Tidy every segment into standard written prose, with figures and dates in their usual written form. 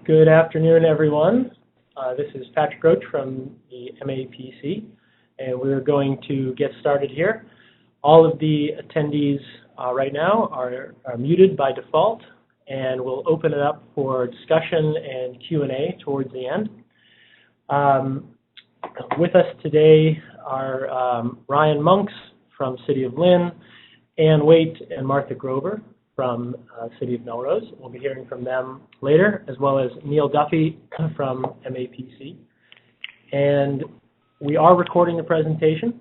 Good afternoon, everyone. This is Patrick Roche from the MAPC, and we're going to get started here. All of the attendees right now are muted by default, and we'll open it up for discussion and Q&A towards the end. With us today are Ryan Monks from City of Lynn, Ann Waitt and Martha Grover from City of Melrose. We'll be hearing from them later, as well as Neal Duffy from MAPC. And we are recording the presentation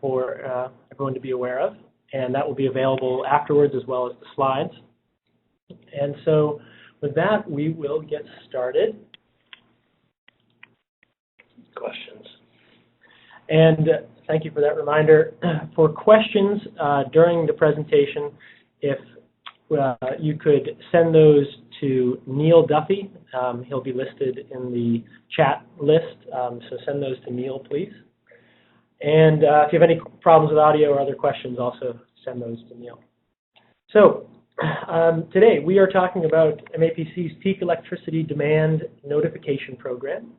for everyone to be aware of, and that will be available afterwards as well as the slides. And so with that, we will get started. Questions. And thank you for that reminder. For questions during the presentation, if you could send those to Neal Duffy. He'll be listed in the chat list, so send those to Neal, please. And if you have any problems with audio or other questions, also send those to Neal. So today we are talking about MAPC's Peak Electricity Demand Notification Program.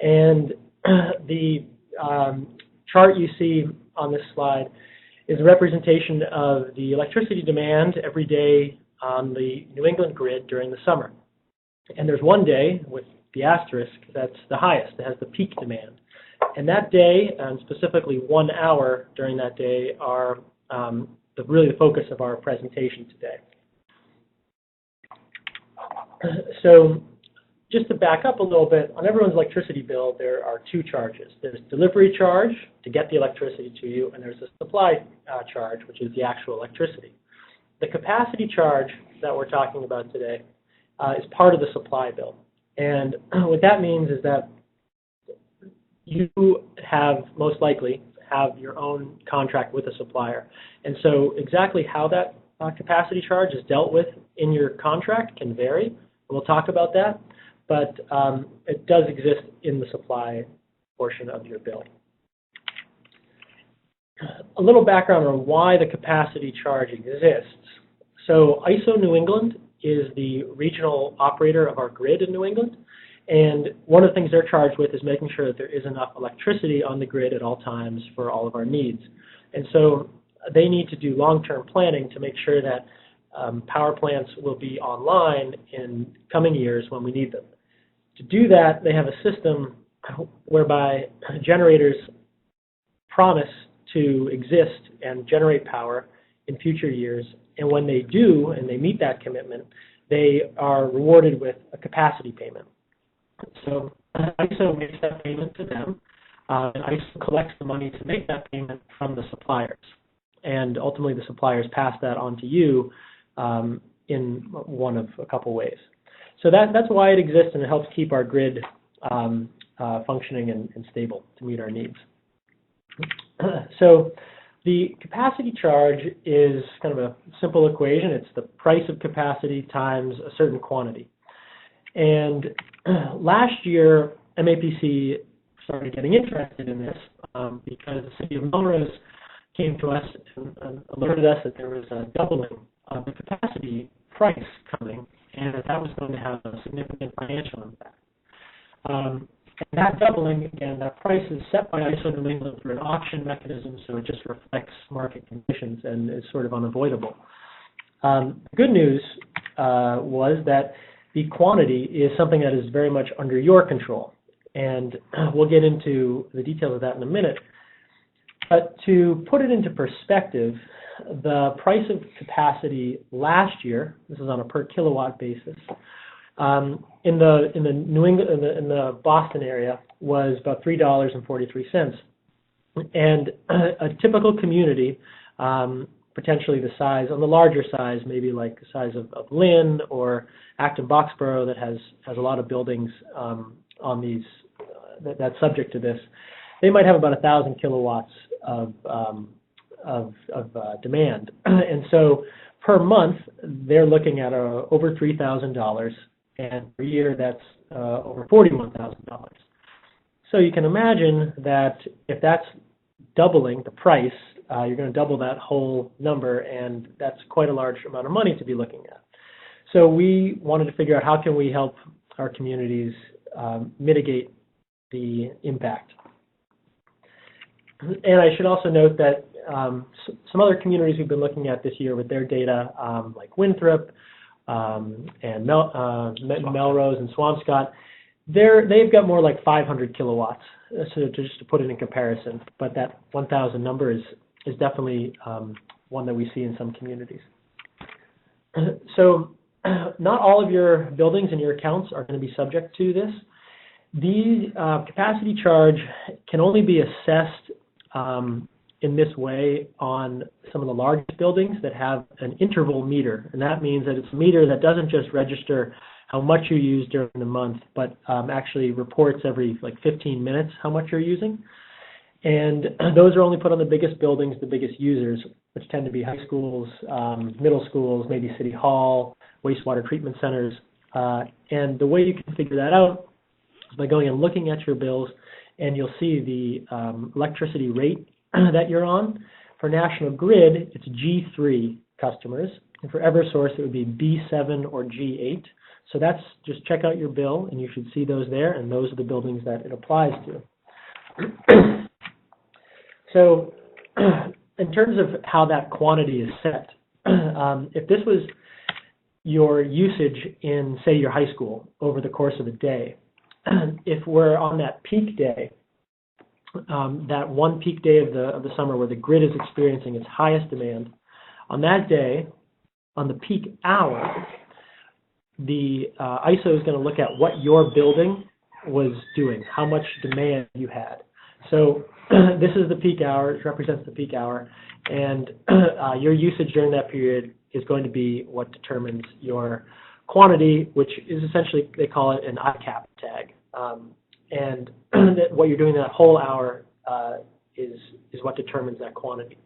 And the chart you see on this slide is a representation of the electricity demand every day on the New England grid during the summer. And there's one day with the asterisk that's the highest, that has the peak demand. And that day, and specifically 1 hour during that day, are really the focus of our presentation today. So just to back up a little bit, on everyone's electricity bill, there are two charges. There's delivery charge to get the electricity to you, and there's a supply charge, which is the actual electricity. The capacity charge that we're talking about today is part of the supply bill. And what that means is that you most likely have your own contract with a supplier. And so exactly how that capacity charge is dealt with in your contract can vary. We'll talk about that. But it does exist in the supply portion of your bill. A little background on why the capacity charge exists. So ISO New England is the regional operator of our grid in New England, and one of the things they're charged with is making sure that there is enough electricity on the grid at all times for all of our needs. And so they need to do long-term planning to make sure that power plants will be online in coming years when we need them. To do that, they have a system whereby generators promise to exist and generate power in future years, and when they do and they meet that commitment, they are rewarded with a capacity payment. So ISO makes that payment to them, and ISO collects the money to make that payment from the suppliers, and ultimately the suppliers pass that on to you in one of a couple ways. So that's why it exists, and it helps keep our grid functioning and stable to meet our needs. So the capacity charge is kind of a simple equation. It's the price of capacity times a certain quantity. And last year, MAPC started getting interested in this because the City of Melrose came to us and alerted us that there was a doubling of the capacity price coming, and that was going to have a significant financial impact. And that doubling, again, that price is set by ISO New England through an auction mechanism, so it just reflects market conditions and is sort of unavoidable. The good news was that the quantity is something that is very much under your control, and we'll get into the details of that in a minute. But to put it into perspective, the price of capacity last year, this is on a per kilowatt basis, in the Boston area was about $3.43, and a typical community, potentially the size, on the larger size, maybe like the size of Lynn or Acton-Boxborough, that has a lot of buildings on these that's subject to this, they might have about 1,000 kilowatts of demand, and so per month they're looking at over $3,000, and per year that's over $41,000. So you can imagine that if that's doubling the price, you're going to double that whole number, and that's quite a large amount of money to be looking at. So we wanted to figure out how can we help our communities mitigate the impact. And I should also note that some other communities we've been looking at this year with their data, like Winthrop and Melrose and Swampscott, they've got more like 500 kilowatts. So just to put it in comparison, but that 1,000 number is definitely one that we see in some communities. So not all of your buildings and your accounts are going to be subject to this. The capacity charge can only be assessed in this way on some of the largest buildings that have an interval meter, and that means that it's a meter that doesn't just register how much you use during the month, but actually reports every like 15 minutes how much you're using. And those are only put on the biggest buildings, the biggest users, which tend to be high schools, middle schools, maybe city hall, wastewater treatment centers. And the way you can figure that out is by going and looking at your bills, and you'll see the electricity rate that you're on. For National Grid, it's G3 customers, and for Eversource, it would be B7 or G8. So that's, just check out your bill, and you should see those there, and those are the buildings that it applies to. So in terms of how that quantity is set, if this was your usage in, say, your high school over the course of the day, if we're on that peak day, that one peak day of the summer where the grid is experiencing its highest demand, on that day, on the peak hour, the ISO is going to look at what your building was doing, how much demand you had. So this is the peak hour, it represents the peak hour, and your usage during that period is going to be what determines your quantity, which is essentially, they call it an ICAP tag. And what you're doing that whole hour is what determines that quantity.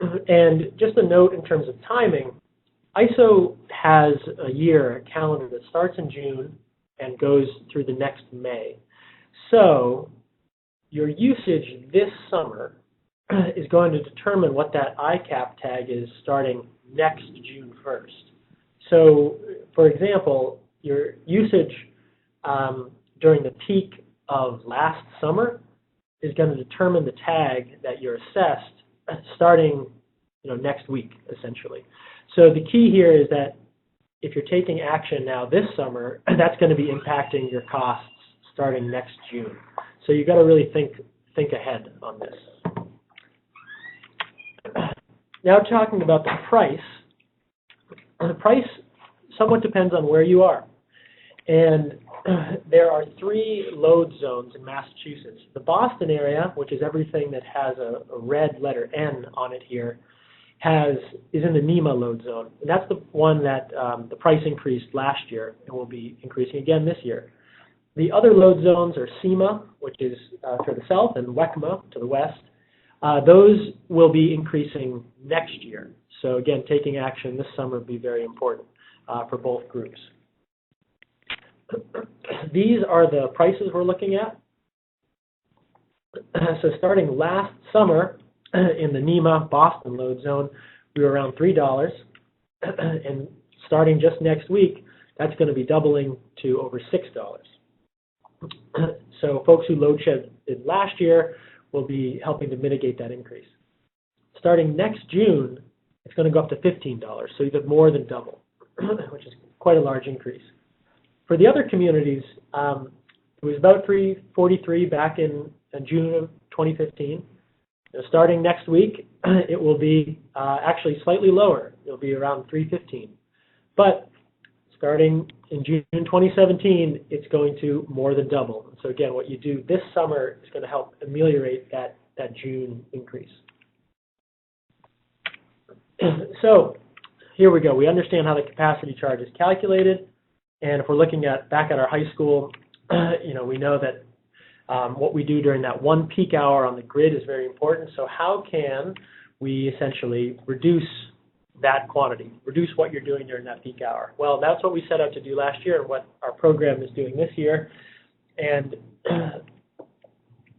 And just a note in terms of timing, ISO has a year, a calendar that starts in June and goes through the next May. So your usage this summer is going to determine what that ICAP tag is starting next June 1st. So, for example, your usage during the peak of last summer is going to determine the tag that you're assessed starting next week, essentially. So the key here is that if you're taking action now this summer, that's going to be impacting your costs starting next June. So you've got to really think ahead on this. Now talking about the price. The price somewhat depends on where you are. And there are 3 load zones in Massachusetts. The Boston area, which is everything that has a red letter N on it here, is in the NEMA load zone. And that's the one that the price increased last year and will be increasing again this year. The other load zones are SEMA, which is to the south, and WECMA to the west. Those will be increasing next year. So again, taking action this summer will be very important for both groups. These are the prices we're looking at. So starting last summer in the NEMA Boston load zone, we were around $3. And starting just next week, that's going to be doubling to over $6. So folks who load shed last year will be helping to mitigate that increase. Starting next June, it's going to go up to $15, so you get more than double, which is quite a large increase. For the other communities, it was about $3.43 back in June of 2015. Starting next week, it will be actually slightly lower. It'll be around $3.15. But starting in June 2017, it's going to more than double. So again, what you do this summer is going to help ameliorate that June increase. So here we go. We understand how the capacity charge is calculated. And if we're looking back at our high school, we know that what we do during that one peak hour on the grid is very important. So how can we essentially reduce that quantity, reduce what you're doing during that peak hour? Well, that's what we set out to do last year and what our program is doing this year. And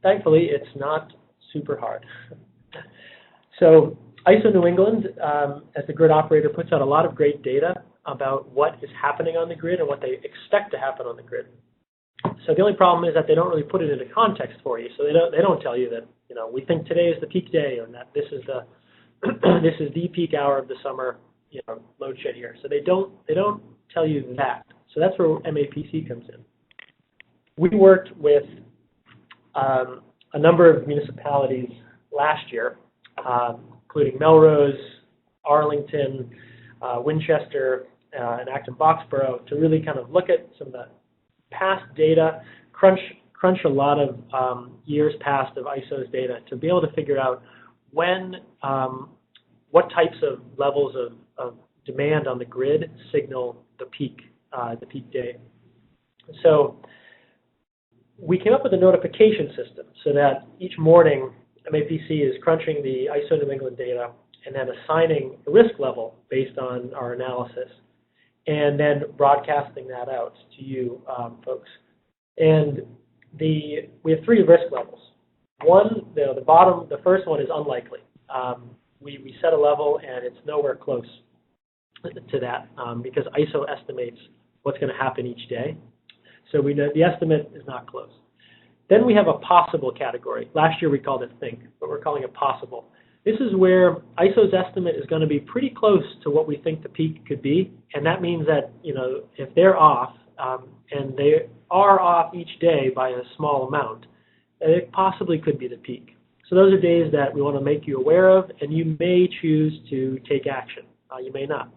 thankfully, it's not super hard. So ISO New England, as the grid operator, puts out a lot of great data about what is happening on the grid and what they expect to happen on the grid. So the only problem is that they don't really put it into context for you. So they don't tell you that, you know, we think today is the peak day, or that this is the this is the peak hour of the summer, you know, load shed here. So they don't tell you that. So that's where MAPC comes in. We worked with a number of municipalities last year, including Melrose, Arlington, Winchester, and Acton-Boxborough, to really kind of look at some of the past data, crunch a lot of years past of ISO's data to be able to figure out when, what types of levels of demand on the grid signal the peak day. So we came up with a notification system so that each morning MAPC is crunching the ISO New England data and then assigning a risk level based on our analysis, and then broadcasting that out to you folks. And we have 3 risk levels. One, the first one is unlikely. We set a level and it's nowhere close to that because ISO estimates what's going to happen each day. So we know the estimate is not close. Then we have a possible category. Last year we called it think, but we're calling it possible. This is where ISO's estimate is going to be pretty close to what we think the peak could be, and that means that, you know, if they're off, and they are off each day by a small amount, it possibly could be the peak. So those are days that we want to make you aware of, and you may choose to take action. You may not.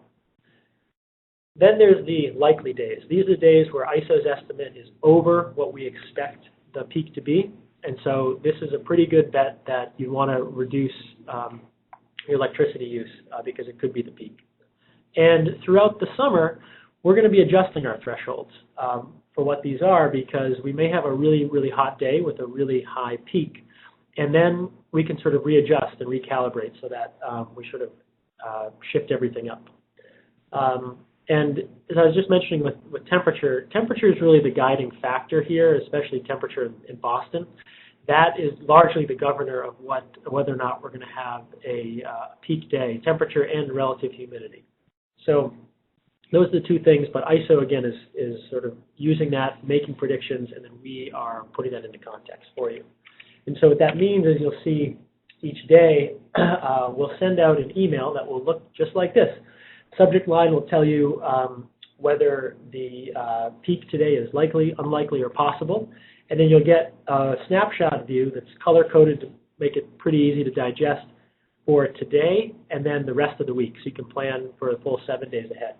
Then there's the likely days. These are days where ISO's estimate is over what we expect the peak to be, and so this is a pretty good bet that you want to reduce your electricity use because it could be the peak. And throughout the summer, we're going to be adjusting our thresholds for what these are, because we may have a really, really hot day with a really high peak, and then we can sort of readjust and recalibrate so that we sort of shift everything up. And as I was just mentioning with temperature, temperature is really the guiding factor here, especially temperature in Boston. That is largely the governor of whether or not we're going to have a peak day, temperature and relative humidity. So those are the 2 things, but ISO, again, is sort of using that, making predictions, and then we are putting that into context for you. And so what that means is you'll see each day we'll send out an email that will look just like this. Subject line will tell you whether the peak today is likely, unlikely, or possible, and then you'll get a snapshot view that's color-coded to make it pretty easy to digest for today and then the rest of the week, so you can plan for a full 7 days ahead.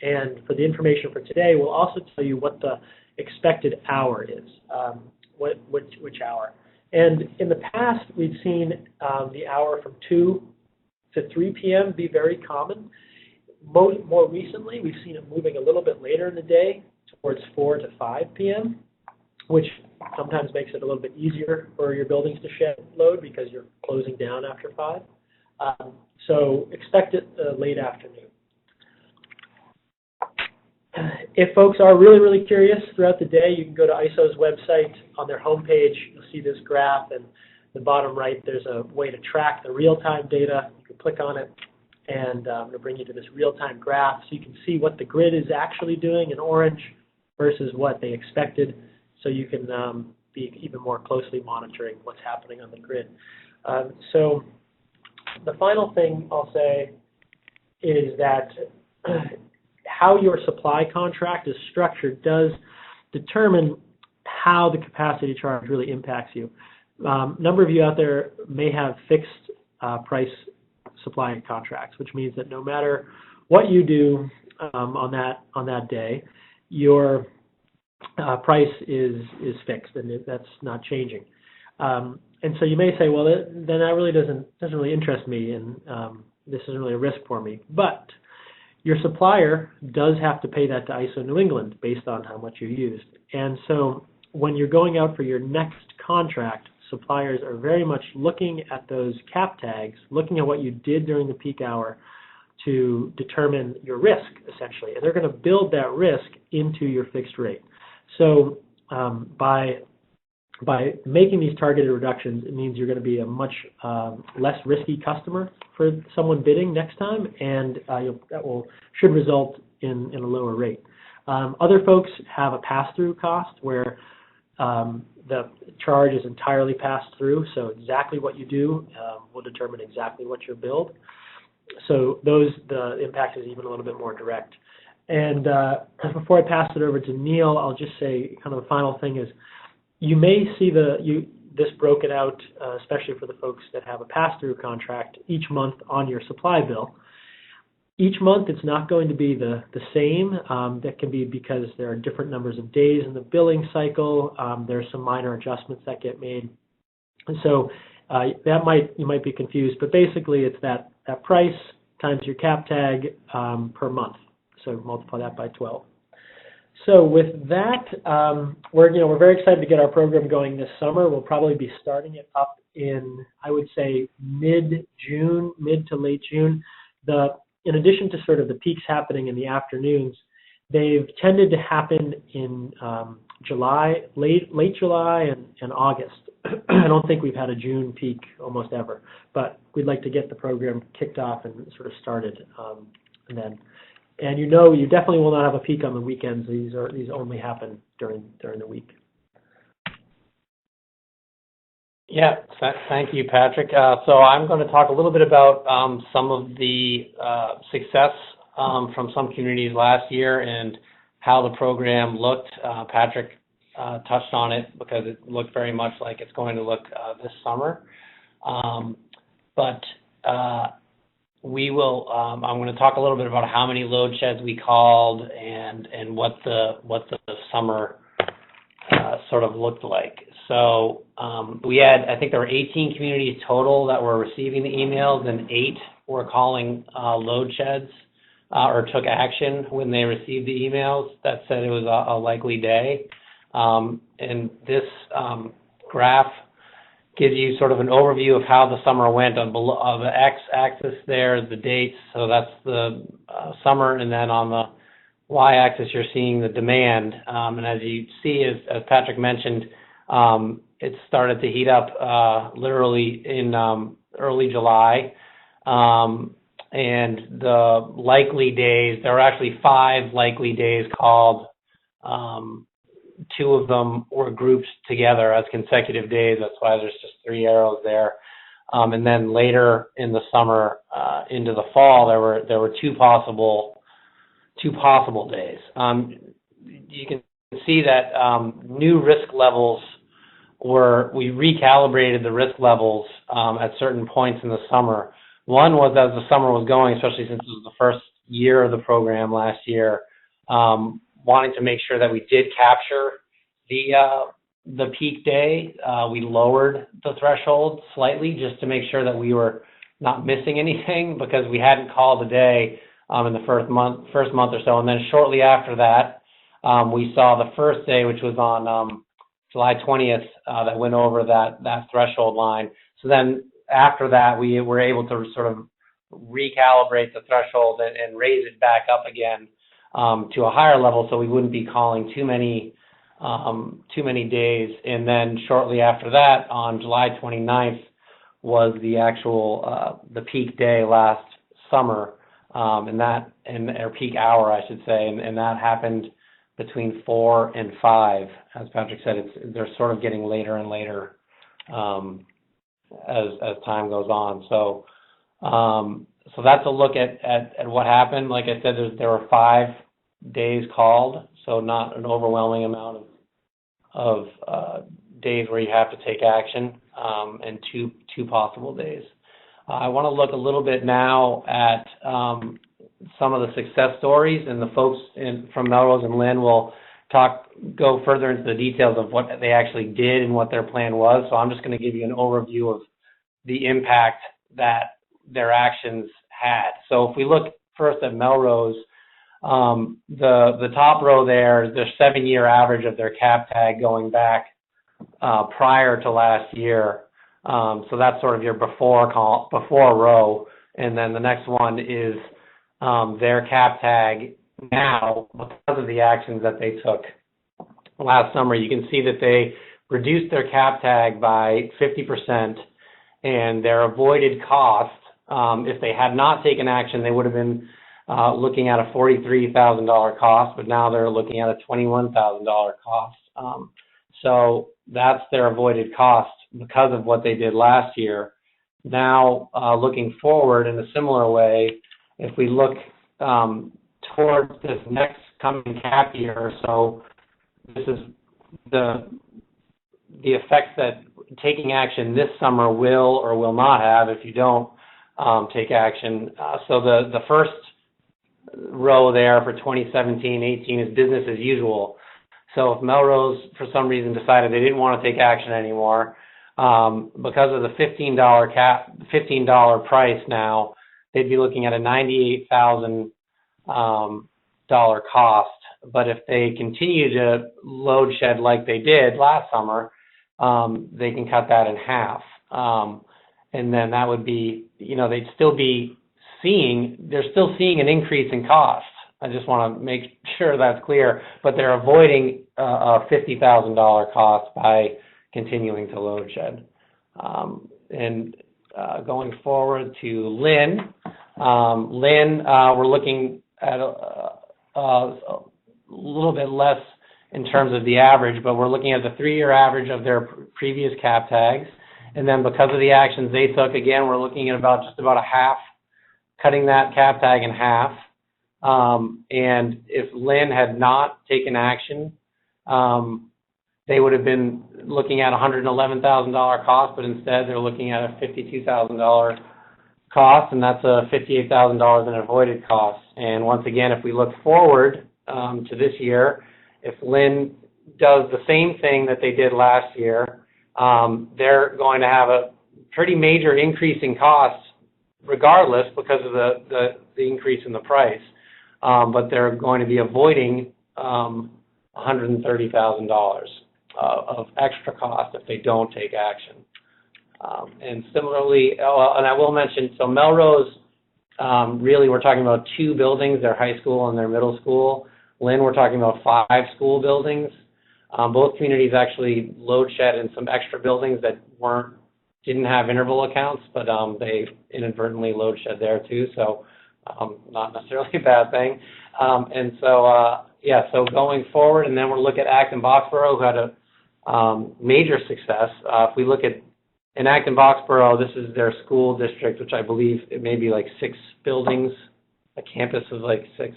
And for the information for today, we'll also tell you what the expected hour is, which hour. And in the past, we've seen the hour from 2 to 3 p.m. be very common. More recently, we've seen it moving a little bit later in the day towards 4 to 5 p.m., which sometimes makes it a little bit easier for your buildings to shed load because you're closing down after 5. So expect it late afternoon. If folks are really, really curious throughout the day, you can go to ISO's website. On their homepage, you'll see this graph, and the bottom right, there's a way to track the real-time data. You can click on it, and it'll bring you to this real-time graph, so you can see what the grid is actually doing in orange versus what they expected, so you can be even more closely monitoring what's happening on the grid. So the final thing I'll say is that how your supply contract is structured does determine how the capacity charge really impacts you. A number of you out there may have fixed price supply contracts, which means that no matter what you do on that day, your price is fixed, and that's not changing. And so you may say, well, then that really doesn't really interest me, and this isn't really a risk for me. But your supplier does have to pay that to ISO New England based on how much you used. And so when you're going out for your next contract, suppliers are very much looking at those cap tags, looking at what you did during the peak hour to determine your risk, essentially. And they're going to build that risk into your fixed rate. So by by making these targeted reductions, it means you're going to be a much less risky customer for someone bidding next time, and should result in a lower rate. Other folks have a pass-through cost where the charge is entirely passed through, so exactly what you do will determine exactly what you're billed. So the impact is even a little bit more direct. And before I pass it over to Neal, I'll just say kind of the final thing is, you may see this broken out, especially for the folks that have a pass-through contract, each month on your supply bill. Each month it's not going to be the same. That can be because there are different numbers of days in the billing cycle. There's some minor adjustments that get made. And so you might be confused, but basically it's that price times your cap tag per month. So multiply that by 12. So with that, we're very excited to get our program going this summer. We'll probably be starting it up in, I would say, mid-June, mid to late June. In addition to sort of the peaks happening in the afternoons, they've tended to happen in July, late July and August. I don't think we've had a June peak almost ever, but we'd like to get the program kicked off and sort of started then. And you definitely will not have a peak on the weekends. These only happen during the week. Yeah, thank you, Patrick. So I'm going to talk a little bit about some of the success from some communities last year and how the program looked. Patrick touched on it because it looked very much like it's going to look this summer. We will. I'm going to talk a little bit about how many load sheds we called and what the summer sort of looked like. So we had, I think there were 18 communities total that were receiving the emails, and 8 were calling load sheds or took action when they received the emails that said it was a likely day. And this graph gives you sort of an overview of how the summer went. On the x-axis there is the dates, so that's the summer, and then on the y-axis you're seeing the demand. And as you see, as Patrick mentioned, it started to heat up literally in early July. And the likely days, there were actually 5 likely days called. 2 of them were grouped together as consecutive days. That's why there's just 3 arrows there. And then later in the summer into the fall, there were two possible days. You can see that new risk levels we recalibrated the risk levels at certain points in the summer. One was as the summer was going, especially since it was the first year of the program last year, wanting to make sure that we did capture the peak day. We lowered the threshold slightly just to make sure that we were not missing anything, because we hadn't called a day in the first month or so. And then shortly after that, we saw the first day, which was on July 20th, that went over that threshold line. So then after that, we were able to sort of recalibrate the threshold and raise it back up again to a higher level, so we wouldn't be calling too many days. And then shortly after that, on July 29th, was the actual the peak day last summer, or peak hour, I should say, and that happened between 4 and 5. As Patrick said, they're sort of getting later and later as time goes on. So that's a look at what happened. Like I said, there were 5 days called, so not an overwhelming amount of days where you have to take action, and two possible days. I want to look a little bit now at some of the success stories, and the folks from Melrose and Lynn will go further into the details of what they actually did and what their plan was. So I'm just going to give you an overview of the impact that their actions had. So if we look first at Melrose, the top row there is their 7-year average of their cap tag going back prior to last year. So that's sort of your before row, and then the next one is their cap tag now because of the actions that they took last summer. You can see that they reduced their cap tag by 50%, and their avoided cost, if they had not taken action, they would have been looking at a $43,000 cost, but now they're looking at a $21,000 cost. So that's their avoided cost because of what they did last year. Now, looking forward in a similar way, if we look towards this next coming cap year or so, this is the effects that taking action this summer will or will not have if you don't take action. So the first row there for 2017-18 is business as usual. So if Melrose, for some reason, decided they didn't want to take action anymore, because of the $15 price now, they'd be looking at a $98,000 cost. But if they continue to load shed like they did last summer, they can cut that in half. And then that would be, they'd still be they're still seeing an increase in cost. I just want to make sure that's clear, but they're avoiding a $50,000 cost by continuing to load shed. And going forward to Lynn. Lynn, we're looking at a little bit less in terms of the average, but we're looking at the 3-year average of their previous cap tags. And then because of the actions they took, again, we're looking at just about a half, cutting that cap tag in half. And if Lynn had not taken action, they would have been looking at a $111,000 cost, but instead they're looking at a $52,000 cost, and that's a $58,000 in avoided costs. And once again, if we look forward to this year, if Lynn does the same thing that they did last year, they're going to have a pretty major increase in costs regardless because of the increase in the price. But they're going to be avoiding $130,000 of extra cost if they don't take action. And similarly, and I will mention, so Melrose, really we're talking about 2 buildings, their high school and their middle school. Lynn, we're talking about 5 school buildings. Both communities actually load shed in some extra buildings that didn't have interval accounts, but they inadvertently load shed there too, so not necessarily a bad thing. And so, so going forward, and then we'll look at Acton-Boxborough, who had a major success. If we look at in Acton-Boxborough, this is their school district, which I believe it may be like 6 buildings. A campus is like 6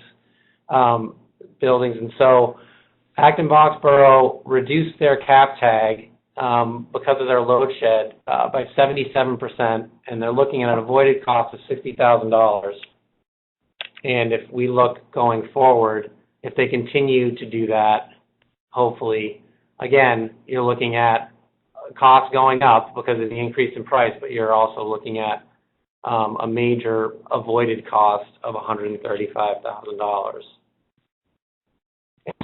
buildings. And so Acton-Boxborough reduced their cap tag because of their load shed by 77%, and they're looking at an avoided cost of $60,000. And if we look going forward, if they continue to do that, hopefully, again, you're looking at costs going up because of the increase in price, but you're also looking at a major avoided cost of $135,000.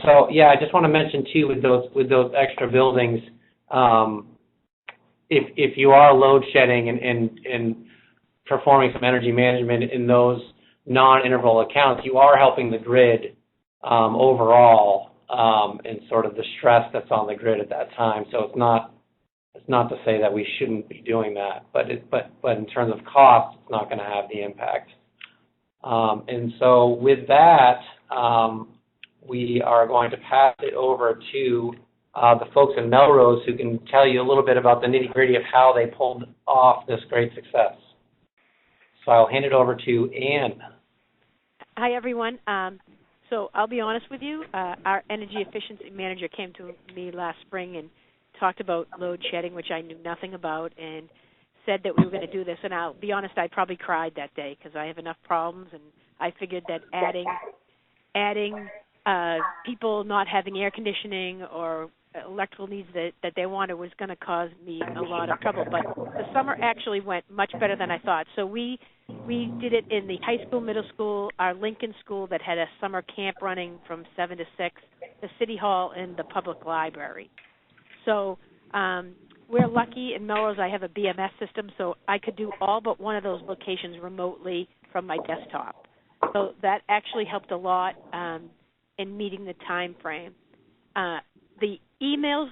So, I just want to mention too, with those extra buildings, if you are load shedding and performing some energy management in those non-interval accounts, you are helping the grid overall and sort of the stress that's on the grid at that time. So it's not to say that we shouldn't be doing that, but in terms of cost, it's not going to have the impact. And so with that, we are going to pass it over to the folks in Melrose who can tell you a little bit about the nitty-gritty of how they pulled off this great success. So I'll hand it over to Ann. Hi, everyone. So I'll be honest with you. Our energy efficiency manager came to me last spring and talked about load shedding, which I knew nothing about, and said that we were going to do this. And I'll be honest, I probably cried that day because I have enough problems, and I figured that adding people not having air conditioning or electrical needs that they wanted was going to cause me a lot of trouble. But the summer actually went much better than I thought. So we did it in the high school, middle school, our Lincoln school that had a summer camp running from 7 to 6, the city hall, and the public library. So we're lucky in Melrose. I have a BMS system, so I could do all but one of those locations remotely from my desktop. So that actually helped a lot in meeting the time frame. the emails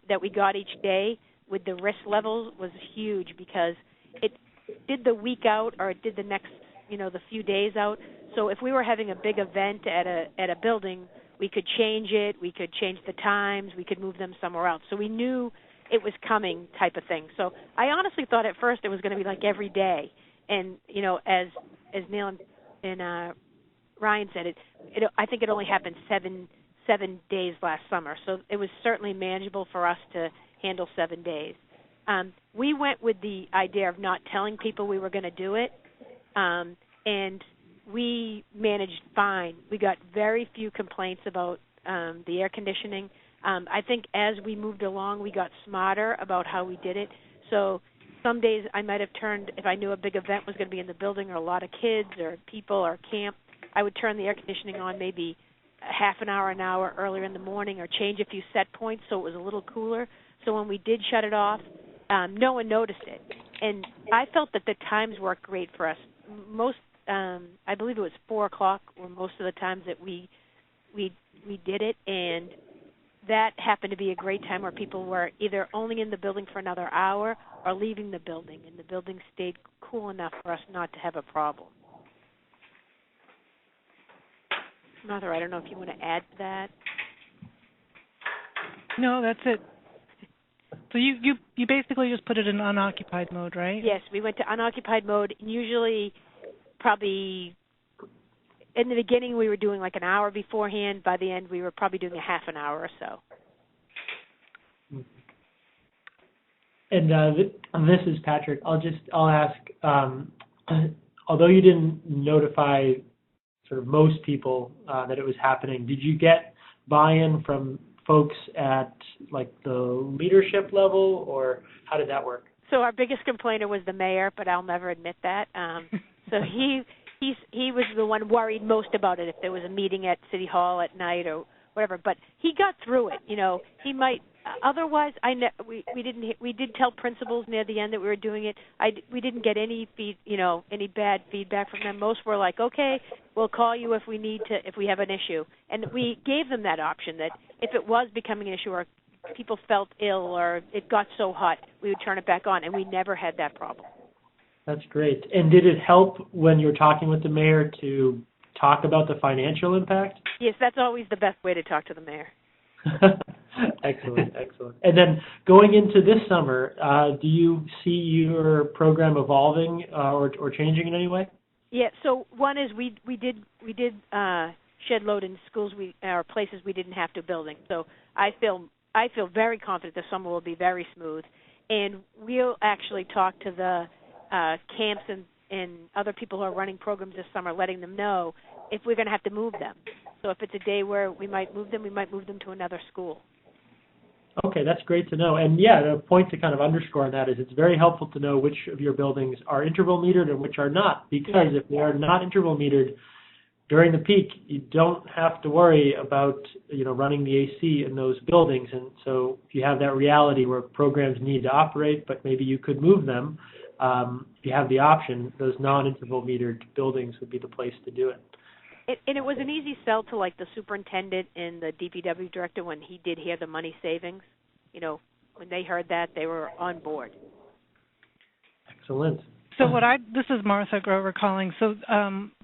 that we got each day with the risk levels was huge because it did the week out or it did the next, the few days out. So if we were having a big event at a building, we could change it, we could change the times, we could move them somewhere else. So we knew it was coming type of thing. So I honestly thought at first it was going to be like every day. And, as Neal and Ryan said, I think it only happened seven days last summer. So it was certainly manageable for us to handle 7 days. We went with the idea of not telling people we were going to do it, and we managed fine. We got very few complaints about the air conditioning. I think as we moved along, we got smarter about how we did it. So some days I might have turned, if I knew a big event was going to be in the building or a lot of kids or people or camp, I would turn the air conditioning on maybe half an hour earlier in the morning or change a few set points so it was a little cooler. So when we did shut it off, no one noticed it. And I felt that the times worked great for us. Most, I believe it was 4 o'clock were most of the times that we did it, and that happened to be a great time where people were either only in the building for another hour or leaving the building, and the building stayed cool enough for us not to have a problem. Mother, I don't know if you want to add to that. No, that's it. So you basically just put it in unoccupied mode, right? Yes, we went to unoccupied mode. Usually, probably in the beginning, we were doing like an hour beforehand. By the end, we were probably doing a half an hour or so. And this is Patrick. I'll ask. Although you didn't notify sort of most people that it was happening, did you get buy-in from folks at like the leadership level, or how did that work? So our biggest complainer was the mayor, but I'll never admit that. So he was the one worried most about it if there was a meeting at City Hall at night or whatever. But he got through it. He might. Otherwise, we did tell principals near the end that we were doing it. We didn't get any any bad feedback from them. Most were like, okay, we'll call you if we have an issue. And we gave them that option that if it was becoming an issue or people felt ill or it got so hot, we would turn it back on, and we never had that problem. That's great. And did it help when you were talking with the mayor to talk about the financial impact? Yes, that's always the best way to talk to the mayor. Excellent. And then going into this summer, do you see your program evolving or changing in any way? Yeah. So one is we did shed load in schools or places we didn't have to building. So I feel very confident this summer will be very smooth, and we'll actually talk to the camps and other people who are running programs this summer, letting them know if we're going to have to move them. So if it's a day where we might move them to another school. Okay, that's great to know. And yeah, the point to kind of underscore on that is it's very helpful to know which of your buildings are interval metered and which are not, because if they are not interval metered during the peak, you don't have to worry about running the AC in those buildings. And so if you have that reality where programs need to operate, but maybe you could move them, if you have the option, those non-interval metered buildings would be the place to do it. And it was an easy sell to like the superintendent and the DPW director when he did hear the money savings. When they heard that, they were on board. Excellent. So this is Martha Grover calling. So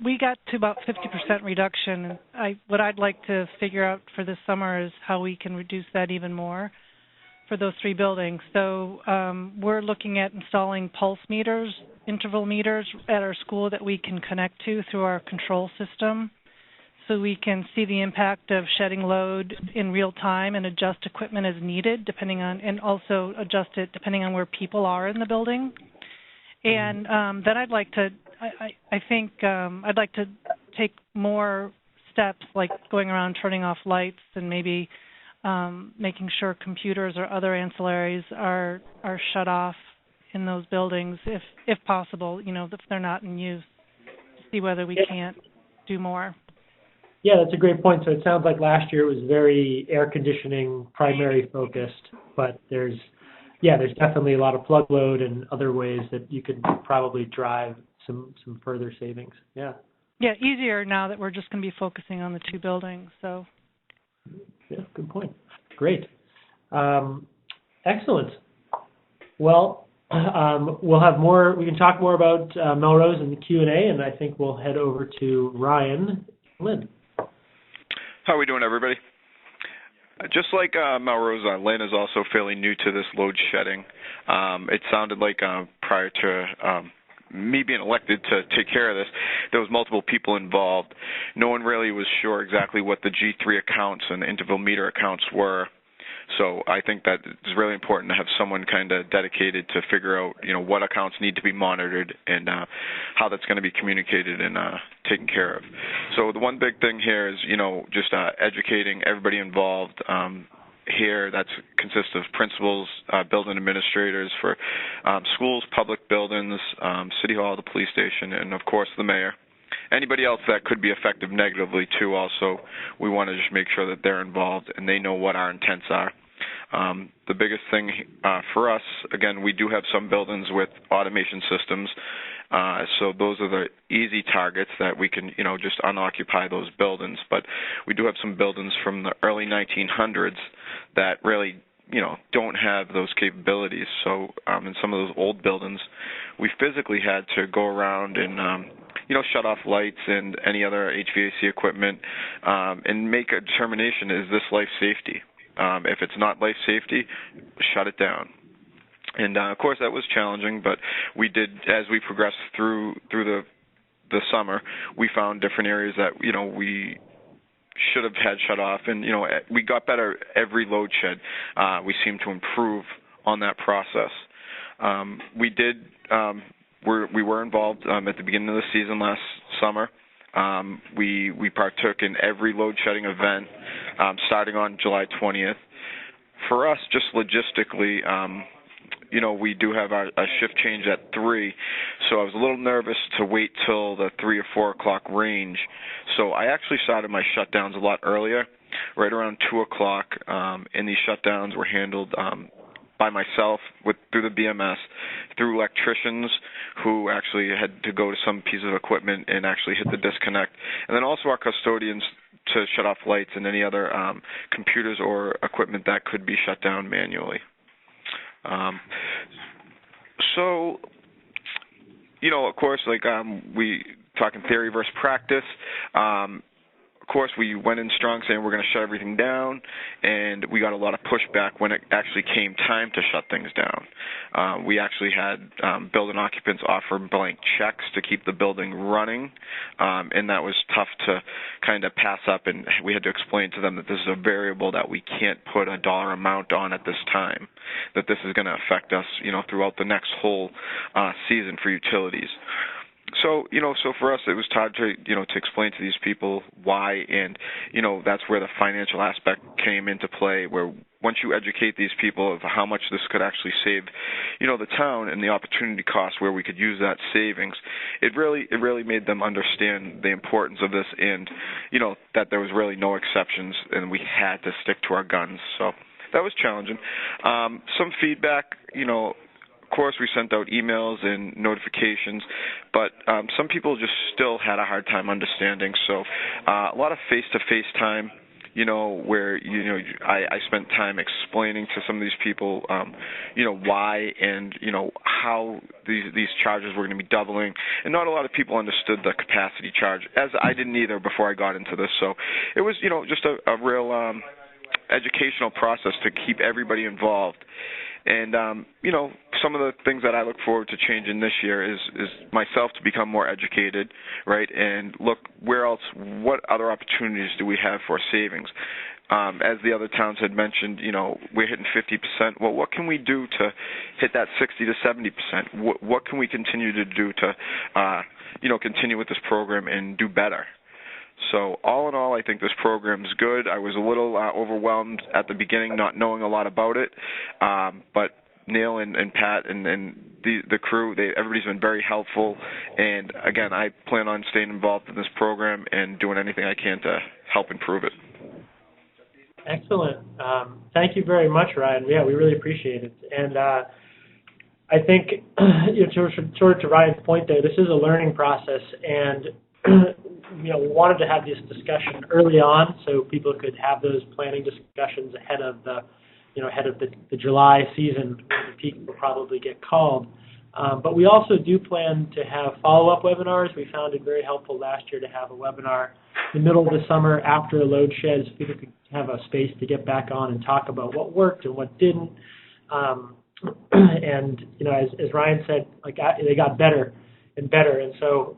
we got to about 50% reduction. And what I'd like to figure out for this summer is how we can reduce that even more for those 3 buildings. So we're looking at installing pulse meters, interval meters at our school that we can connect to through our control system, so we can see the impact of shedding load in real time and adjust equipment as needed, and also adjust it depending on where people are in the building. And then I'd like to take more steps, like going around turning off lights and maybe making sure computers or other ancillaries are shut off in those buildings, if possible, if they're not in use, to see whether we can't do more. Yeah, that's a great point. So it sounds like last year it was very air conditioning primary focused, but there's definitely a lot of plug load and other ways that you could probably drive some further savings. Yeah. Yeah, easier now that we're just going to be focusing on the 2 buildings. So. Yeah, good point. great. Excellent. Well, we'll have more. We can talk more about Melrose in the Q&A, and I think we'll head over to Ryan. Lynn. How are we doing, everybody? Just like Melrose, Lynn is also fairly new to this load shedding. It sounded like prior to me being elected to take care of this, there was multiple people involved. No one really was sure exactly what the G3 accounts and the interval meter accounts were. So I think that it's really important to have someone kind of dedicated to figure out, what accounts need to be monitored and how that's going to be communicated and taken care of. So the one big thing here is, just educating everybody involved. Here, that consists of principals, building administrators for schools, public buildings, City Hall, the police station, and, of course, the mayor. Anybody else that could be affected negatively, too, also, we want to just make sure that they're involved and they know what our intents are. The biggest thing for us, again, we do have some buildings with automation systems, so those are the easy targets that we can, just unoccupy those buildings. But we do have some buildings from the early 1900s that really, don't have those capabilities. So in some of those old buildings, we physically had to go around and shut off lights and any other HVAC equipment and make a determination, is this life safety? If it's not life safety, shut it down. And, of course, that was challenging, but we did, as we progressed through the summer, we found different areas that, we should have had shut off. And, we got better every load shed. We seemed to improve on that process. We were involved at the beginning of the season last summer. We partook in every load shedding event starting on July 20th. For us, just logistically, we do have a shift change at 3, so I was a little nervous to wait till the 3 or 4 o'clock range. So I actually started my shutdowns a lot earlier, right around 2 o'clock, and these shutdowns were handled by myself through the BMS, through electricians who actually had to go to some piece of equipment and actually hit the disconnect, and then also our custodians to shut off lights and any other computers or equipment that could be shut down manually. So, of course, we talking theory versus practice. Of course, we went in strong saying we're going to shut everything down, and we got a lot of pushback when it actually came time to shut things down. We actually had building occupants offer blank checks to keep the building running, and that was tough to kind of pass up, and we had to explain to them that this is a variable that we can't put a dollar amount on at this time, that this is going to affect us, throughout the next whole season for utilities. So, so for us, it was hard to, to explain to these people why, and, that's where the financial aspect came into play, where once you educate these people of how much this could actually save, the town and the opportunity cost where we could use that savings, it really made them understand the importance of this and, that there was really no exceptions and we had to stick to our guns. So that was challenging. Some feedback, of course, we sent out emails and notifications, but some people just still had a hard time understanding. So a lot of face-to-face time, where, I spent time explaining to some of these people, why and, how these charges were going to be doubling. And not a lot of people understood the capacity charge, as I didn't either before I got into this. So it was, just a real educational process to keep everybody involved. And, some of the things that I look forward to changing this year is myself to become more educated, right, and look what other opportunities do we have for savings? As the other towns had mentioned, we're hitting 50%. Well, what can we do to hit that 60 to 70%? What can we continue to do to, continue with this program and do better? So all in all, I think this program is good. I was a little overwhelmed at the beginning, not knowing a lot about it, but Neal and Pat and the crew, everybody's been very helpful. And again, I plan on staying involved in this program and doing anything I can to help improve it. Excellent. Thank you very much, Ryan. Yeah, we really appreciate it. And I think, sort of to Ryan's point there, this is a learning process, and we wanted to have this discussion early on so people could have those planning discussions ahead of the July season when the peak will probably get called. But we also do plan to have follow-up webinars. We found it very helpful last year to have a webinar in the middle of the summer after a load shed so people could have a space to get back on and talk about what worked and what didn't. And, as Ryan said, they got better and better. And so,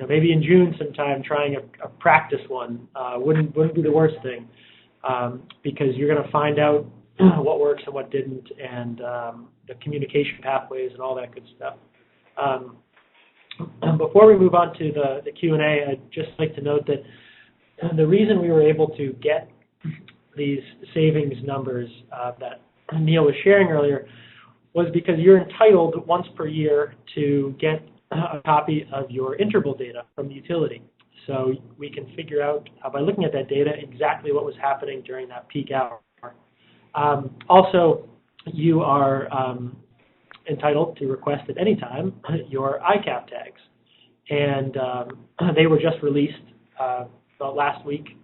maybe in June sometime trying a practice one wouldn't be the worst thing, because you're going to find out what works and what didn't, and the communication pathways and all that good stuff. Before we move on to the Q&A, I'd just like to note that the reason we were able to get these savings numbers that Neal was sharing earlier was because you're entitled once per year to get a copy of your interval data from the utility. So we can figure out, by looking at that data, exactly what was happening during that peak hour. Also, you are entitled to request at any time your ICAP tags. And they were just released about last week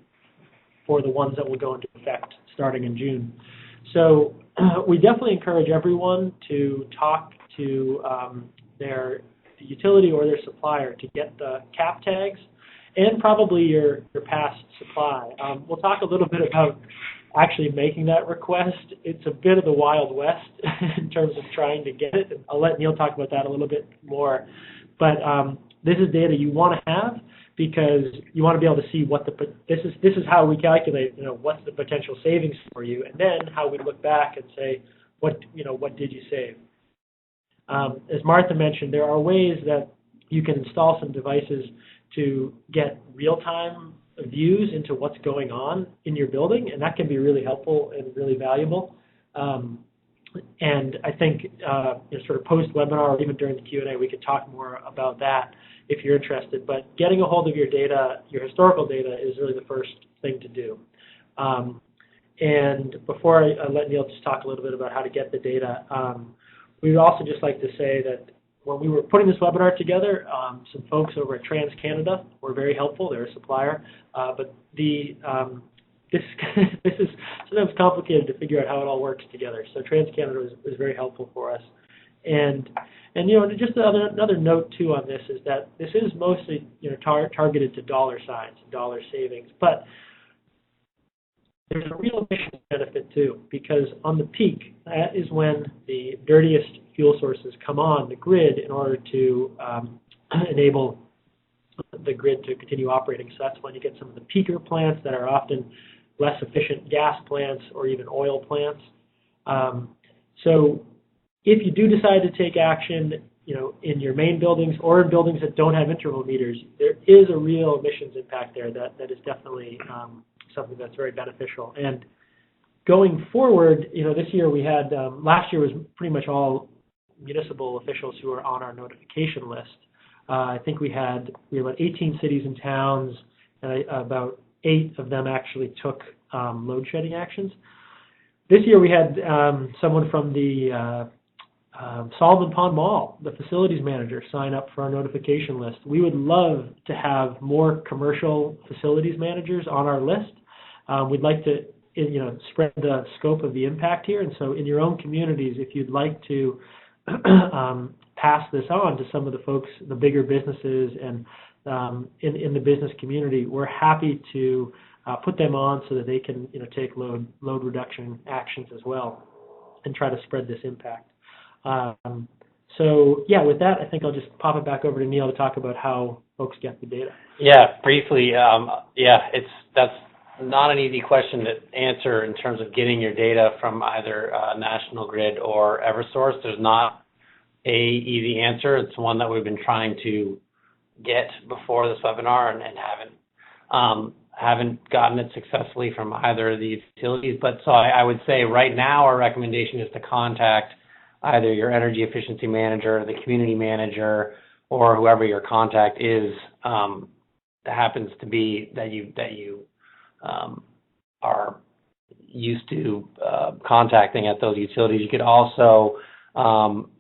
for the ones that will go into effect starting in June. So we definitely encourage everyone to talk to their utility or their supplier to get the cap tags and probably your past supply. We'll talk a little bit about actually making that request. It's a bit of the Wild West in terms of trying to get it. I'll let Neal talk about that a little bit more. But this is data you want to have because you want to be able to see what this is how we calculate, what's the potential savings for you, and then how we look back and say, what did you save? As Martha mentioned, there are ways that you can install some devices to get real-time views into what's going on in your building, and that can be really helpful and really valuable. And I think sort of post-webinar or even during the Q&A, we could talk more about that if you're interested. But getting a hold of your data, your historical data, is really the first thing to do. And before I let Neal just talk a little bit about how to get the data, we would also just like to say that when we were putting this webinar together, some folks over at TransCanada were very helpful. They're a supplier, but this is sometimes complicated to figure out how it all works together. So TransCanada was very helpful for us. And just another note too on this is that this is mostly targeted to dollar signs, dollar savings, but there's a real emissions benefit too, because on the peak, that is when the dirtiest fuel sources come on the grid in order to enable the grid to continue operating. So that's when you get some of the peaker plants that are often less efficient gas plants or even oil plants. So if you do decide to take action, in your main buildings or in buildings that don't have interval meters, there is a real emissions impact there that is definitely something that's very beneficial. And going forward, this year we had, last year was pretty much all municipal officials who are on our notification list. I think we had about 18 cities and towns, and about 8 of them actually took load shedding actions. This year we had someone from the Solomon Pond Mall, the facilities manager, sign up for our notification list. We would love to have more commercial facilities managers on our list. We'd like to spread the scope of the impact here, and so in your own communities, if you'd like to pass this on to some of the folks, the bigger businesses, and in the business community, we're happy to put them on so that they can take load reduction actions as well and try to spread this impact. So yeah, with that, I think I'll just pop it back over to Neal to talk about how folks get the data. Yeah, briefly. That's not an easy question to answer in terms of getting your data from either National Grid or Eversource. There's not a easy answer. It's one that we've been trying to get before this webinar and haven't gotten it successfully from either of the utilities. But so I would say right now our recommendation is to contact either your energy efficiency manager, the community manager, or whoever your contact is that happens to be that you are used to contacting at those utilities. You could also,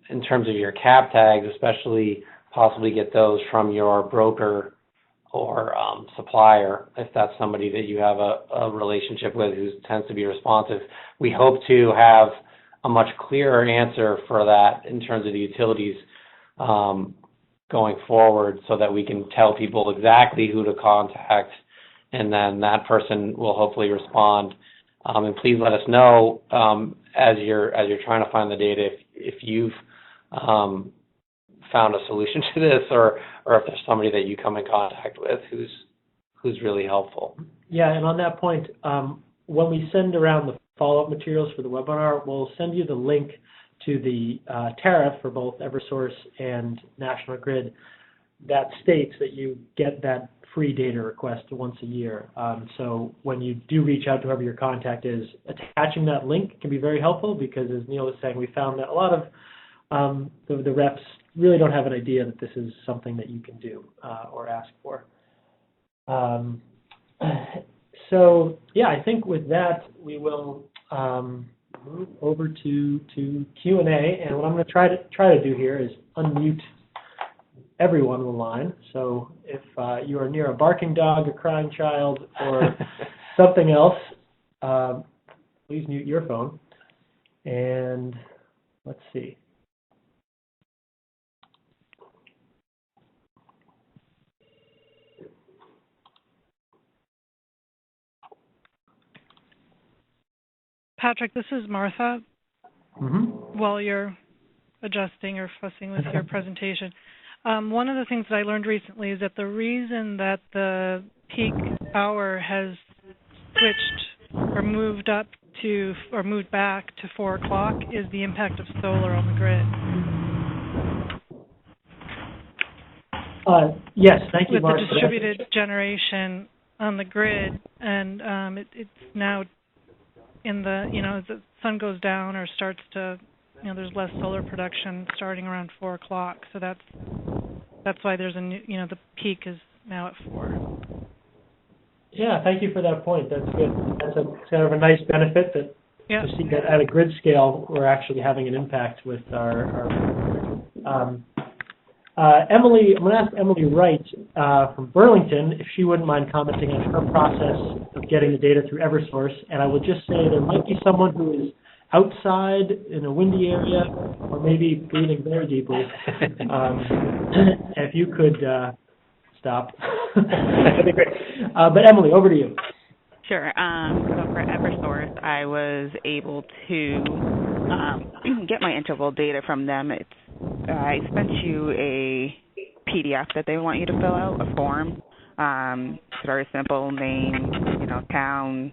in terms of your cap tags, especially possibly get those from your broker supplier, if that's somebody that you have a relationship with who tends to be responsive. We hope to have a much clearer answer for that in terms of the utilities going forward, so that we can tell people exactly who to contact, and then that person will hopefully respond. And please let us know as you're trying to find the data if you've found a solution to this, or if there's somebody that you come in contact with who's really helpful. Yeah, and on that point, when we send around the follow-up materials for the webinar, we'll send you the link to the tariff for both Eversource and National Grid that states that you get that free data request once a year. So when you do reach out to whoever your contact is, attaching that link can be very helpful, because as Neal was saying, we found that a lot of the reps really don't have an idea that this is something that you can do or ask for. So yeah, I think with that we will move over to Q&A, and what I'm going to try to do here is unmute everyone on the line. So if you are near a barking dog, a crying child, or something else, please mute your phone. And let's see. Patrick, this is Martha. Mm-hmm. While you're adjusting or fussing with your presentation, one of the things that I learned recently is that the reason that the peak hour has switched or moved up to, or moved back to 4 o'clock is the impact of solar on the grid. Yes, thank you, Mark. With the distributed generation on the grid, and it's now in the, as the sun goes down or starts to, there's less solar production starting around 4 o'clock. So that's why there's a new, the peak is now at 4. Yeah, thank you for that point. That's good. That's kind of a nice benefit that to see that at a grid scale, we're actually having an impact with our Emily, I'm going to ask Emily Wright from Burlington if she wouldn't mind commenting on her process of getting the data through Eversource. And I would just say there might be someone who is outside in a windy area, or maybe breathing very deeply. If you could stop, that'd be great. But Emily, over to you. Sure. So for Eversource, I was able to get my interval data from them. I sent you a PDF that they want you to fill out, a form. It's very simple: name, town,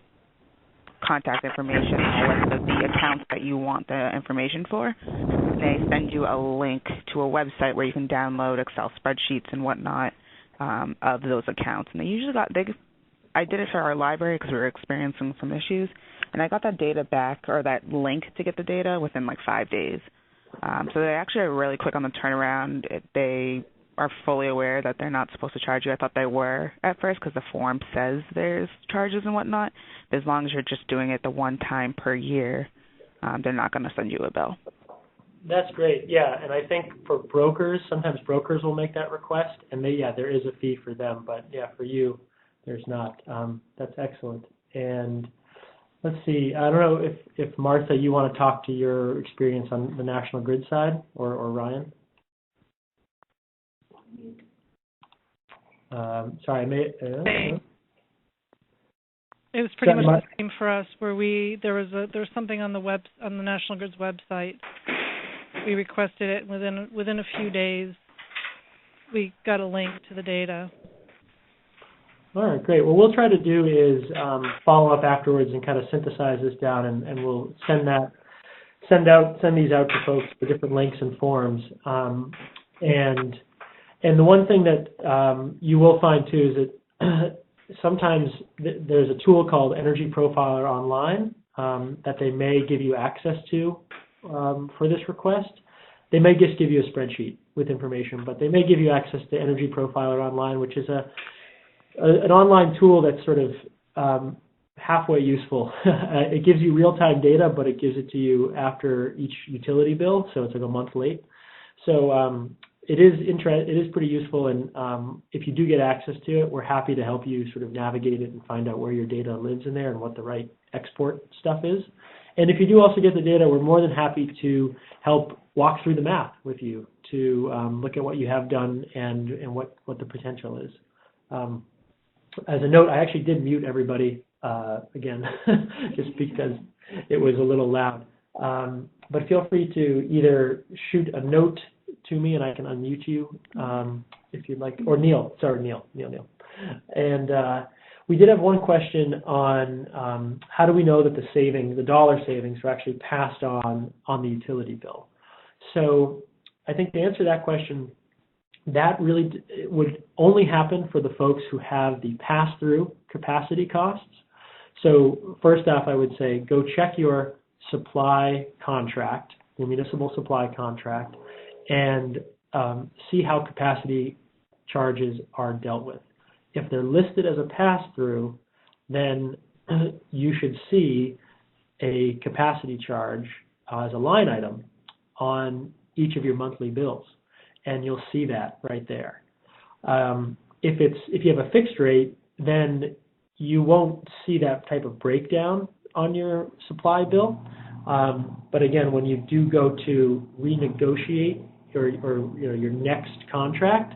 contact information, all of the accounts that you want the information for. They send you a link to a website where you can download Excel spreadsheets and whatnot of those accounts. And I did it for our library because we were experiencing some issues, and I got that data back, or that link to get the data, within like 5 days. So they actually are really quick on the turnaround. They are fully aware that they're not supposed to charge you. I thought they were at first because the form says there's charges and whatnot. But as long as you're just doing it the one time per year, they're not going to send you a bill. That's great. Yeah, and I think for brokers, sometimes brokers will make that request, and there is a fee for them. But yeah, for you, there's not. That's excellent. And let's see. I don't know if Martha, you want to talk to your experience on the National Grid side, or Ryan. Sorry, I may. It was pretty much the same for us, where there was something on the National Grid's website. We requested it within a few days. We got a link to the data. All right, great. What we'll try to do is follow up afterwards and kind of synthesize this down, and we'll send these out to folks for different links and forums. And the one thing that you will find too is that sometimes there's a tool called Energy Profiler Online that they may give you access to for this request. They may just give you a spreadsheet with information, but they may give you access to Energy Profiler Online, which is an online tool that's sort of halfway useful. It gives you real-time data, but it gives it to you after each utility bill, so it's like a month late. So it is pretty useful, and if you do get access to it, we're happy to help you sort of navigate it and find out where your data lives in there and what the right export stuff is. And if you do also get the data, we're more than happy to help walk through the math with you to look at what you have done and what the potential is. As a note, I actually did mute everybody again, just because it was a little loud. But feel free to either shoot a note to me and I can unmute you if you'd like, or Neal. And we did have one question on how do we know that the dollar savings are actually passed on the utility bill. So I think to answer that question, that really would only happen for the folks who have the pass-through capacity costs. So first off, I would say go check your supply contract, your municipal supply contract, and see how capacity charges are dealt with. If they're listed as a pass-through, then you should see a capacity charge as a line item on each of your monthly bills, and you'll see that right there. If you have a fixed rate, then you won't see that type of breakdown on your supply bill. But again, when you do go to renegotiate your next contract,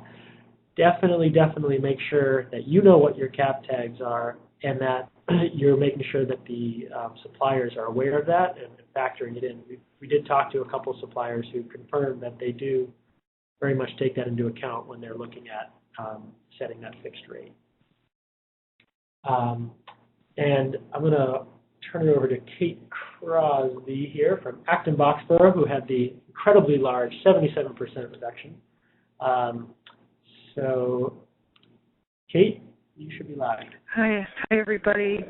definitely make sure that you know what your cap tags are and that you're making sure that the suppliers are aware of that and factoring it in. We did talk to a couple of suppliers who confirmed that they do very much take that into account when they're looking at setting that fixed rate. And I'm going to turn it over to Kate Crosby here from Acton Boxborough, who had the incredibly large 77% reduction. So, Kate, you should be live. Hi, everybody.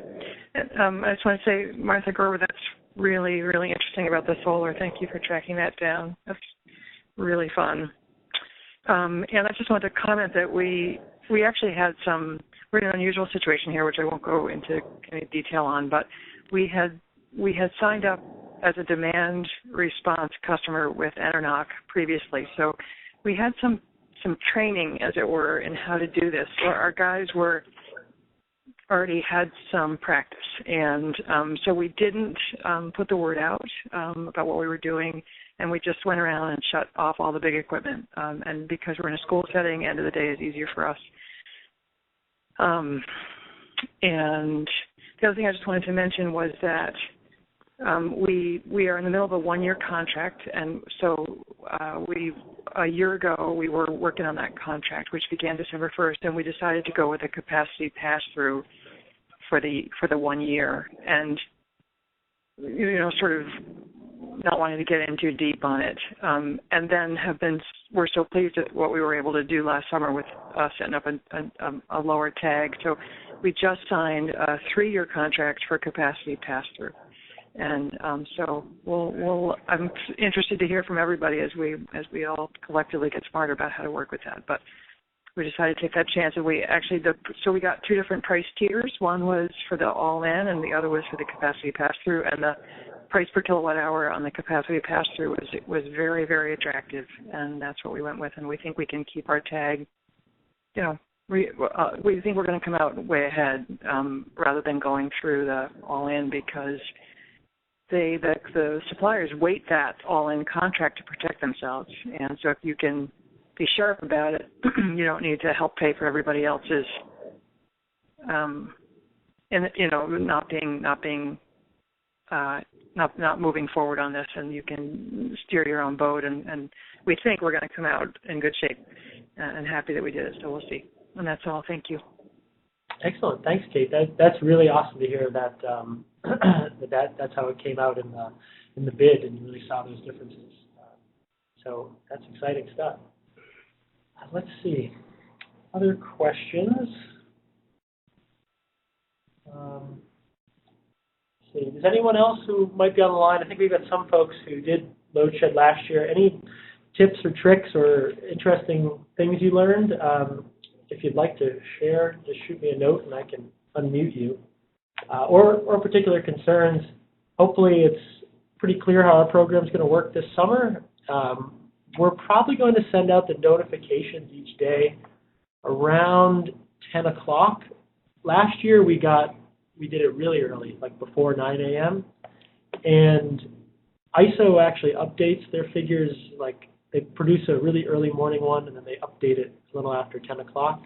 I just want to say, Martha Grover, that's really, really interesting about the solar. Thank you for tracking that down. That's really fun. And I just wanted to comment that we actually had we're in an unusual situation here, which I won't go into any detail on, but we had signed up as a demand response customer with Enernoc previously. So we had some training, as it were, in how to do this. So our guys already had some practice, and so we didn't put the word out about what we were doing, and we just went around and shut off all the big equipment. And because we're in a school setting, end of the day is easier for us. And the other thing I just wanted to mention was that we are in the middle of a one-year contract, and so a year ago we were working on that contract, which began December 1st, and we decided to go with a capacity pass-through for the 1 year, and sort of not wanting to get in too deep on it, and then we're so pleased at what we were able to do last summer with setting up a lower tag. So we just signed a 3-year contract for capacity pass-through. And so I'm interested to hear from everybody as we all collectively get smarter about how to work with that. But we decided to take that chance, and we got 2 different price tiers. One was for the all-in, and the other was for the capacity pass-through. And the price per kilowatt hour on the capacity pass-through was very, very attractive, and that's what we went with. And we think we can keep our tag. We think we're going to come out way ahead rather than going through the all-in, because the suppliers weight that all-in contract to protect themselves, and so if you can be sharp about it, you don't need to help pay for everybody else's, not moving forward on this, and you can steer your own boat. And we think we're going to come out in good shape, and happy that we did it. So we'll see. And that's all. Thank you. Excellent. Thanks, Kate. That's really awesome to hear that that's how it came out in the bid, and you really saw those differences. So that's exciting stuff. Let's see. Other questions? Let's see. Does anyone else who might be on the line? I think we've got some folks who did load shed last year. Any tips or tricks or interesting things you learned? If you'd like to share, just shoot me a note and I can unmute you. Or particular concerns. Hopefully it's pretty clear how our program is going to work this summer. we're probably going to send out the notifications each day around 10 o'clock. Last year we did it really early, like before 9 a.m. And ISO actually updates their figures, like they produce a really early morning one and then they update it a little after 10 o'clock.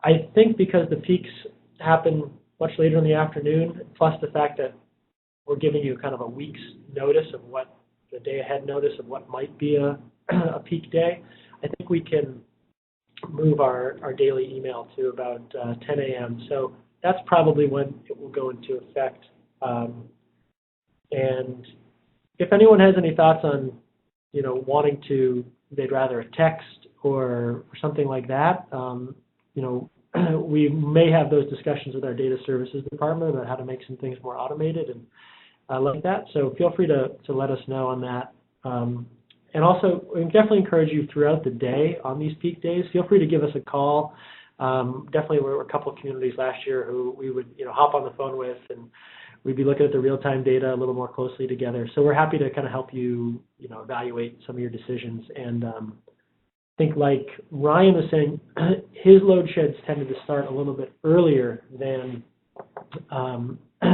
I think because the peaks happen much later in the afternoon, plus the fact that we're giving you kind of a week's notice of what, the day ahead notice of what might be a peak day, I think we can move our daily email to about 10 a.m. So that's probably when it will go into effect. And if anyone has any thoughts on, wanting to, they'd rather a text or something like that, we may have those discussions with our data services department about how to make some things more automated and like that. So feel free to let us know on that. And also, we definitely encourage you throughout the day on these peak days. Feel free to give us a call. Definitely, there were a couple of communities last year who we would, hop on the phone with, and we'd be looking at the real-time data a little more closely together. So we're happy to kind of help you, evaluate some of your decisions. And I think, like Ryan was saying, his load sheds tended to start a little bit earlier than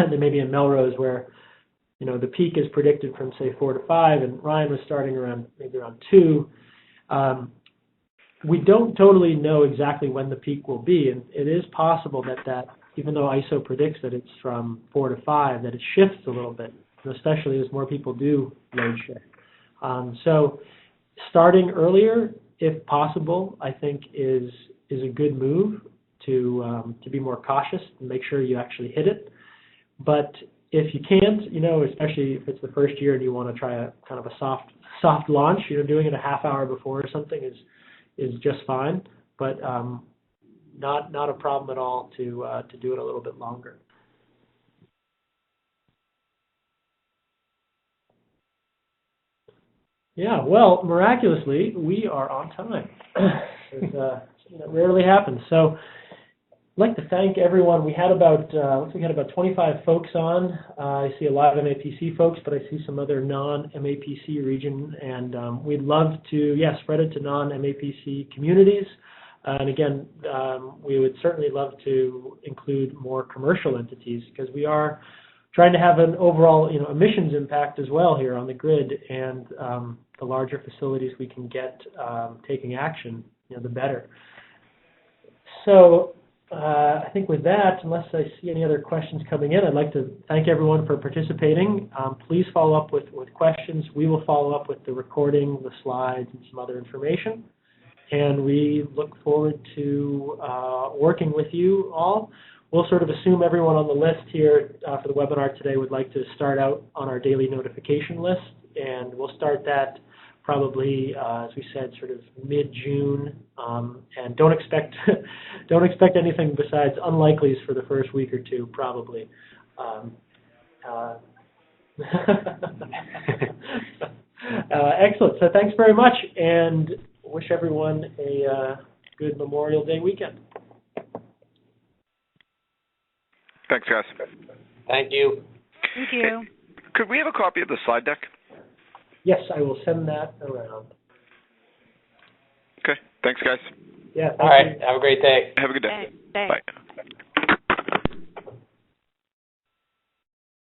maybe in Melrose, where the peak is predicted from, say, 4 to 5, and Ryan was starting around 2. We don't totally know exactly when the peak will be, and it is possible that even though ISO predicts that it's from 4 to 5, that it shifts a little bit, especially as more people do load shed. So starting earlier, if possible, I think is a good move to be more cautious and make sure you actually hit it. But if you can't, especially if it's the first year and you want to try a kind of a soft launch, doing it a half hour before or something is just fine. But not a problem at all to do it a little bit longer. Yeah, well, miraculously, we are on time. That rarely happens. So I'd like to thank everyone. We had about 25 folks on. I see a lot of MAPC folks, but I see some other non-MAPC region, and we'd love to, spread it to non-MAPC communities. And again, we would certainly love to include more commercial entities, because we are trying to have an overall, emissions impact as well here on the grid, and the larger facilities we can get taking action, the better. So I think with that, unless I see any other questions coming in, I'd like to thank everyone for participating. Please follow up with questions. We will follow up with the recording, the slides, and some other information. And we look forward to working with you all. We'll sort of assume everyone on the list here for the webinar today would like to start out on our daily notification list, and we'll start that probably, as we said, sort of mid-June, and don't expect anything besides unlikelies for the first week or two, probably. Excellent. So thanks very much, and wish everyone a good Memorial Day weekend. Thanks, guys. Thank you. Thank you. Could we have a copy of the slide deck? Yes, I will send that around. Okay. Thanks, guys. Yeah. All right. Have a great day. Have a good day. Thanks. Bye.